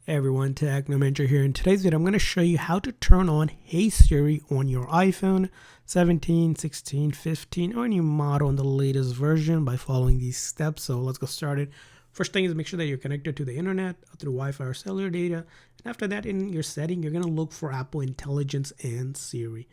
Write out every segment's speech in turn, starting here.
Hey everyone, Technomentary here. In today's video, I'm going to show you how to turn on Hey Siri on your iPhone 17, 16, 15, or any model in the latest version by following these steps. So let's get started. First thing is make sure that you're connected to the internet through Wi-Fi or cellular data. And after that, in your setting, you're going to look for Apple Intelligence and Siri.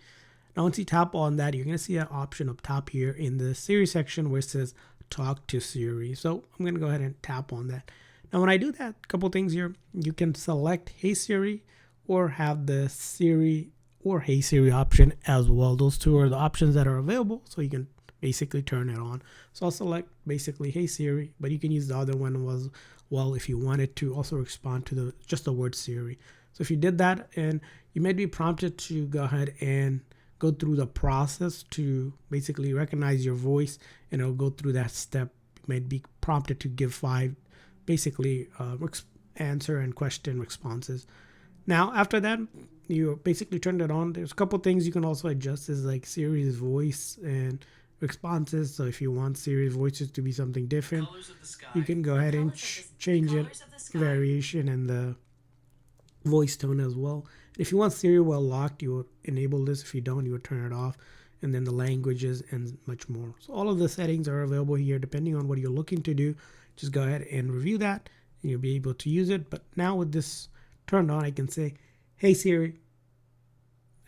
Now, once you tap on that, you're going to see an option up top here in the Siri section where it says Talk to Siri. So I'm going to go ahead and tap on that. Now, when I do that, a couple things here, you can select Hey Siri or have the Siri or Hey Siri option as well. Those two are the options that are available, so you can basically turn it on. So I'll select basically Hey Siri, but you can use the other one as well if you wanted to also respond to just the word Siri. So if you did that, and you may be prompted to go ahead and go through the process to basically recognize your voice, and it'll go through that step. You might be prompted to give 5 basically answer and question responses. Now after that, you basically turned it on. There's a couple things you can also adjust, is like Siri's voice and responses. So if you want Siri's voices to be something different, you can go ahead and change it, variation in the voice tone as well. If you want Siri while locked, you would enable this. If you don't, you would turn it off. And then the languages and much more. So all of the settings are available here depending on what you're looking to do. Just go ahead and review that and you'll be able to use it. But now with this turned on, I can say, Hey Siri.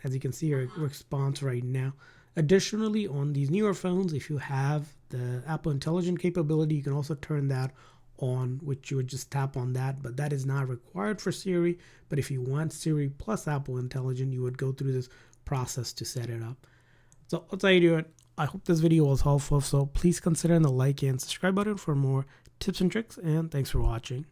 As you can see, your response right now. Additionally, on these newer phones, if you have the Apple Intelligence capability, you can also turn that on, which you would just tap on that, but that is not required for Siri. But if you want Siri plus Apple Intelligence, you would go through this process to set it up. So that's how you do it. I hope this video was helpful, so please consider the like and subscribe button for more tips and tricks, and thanks for watching.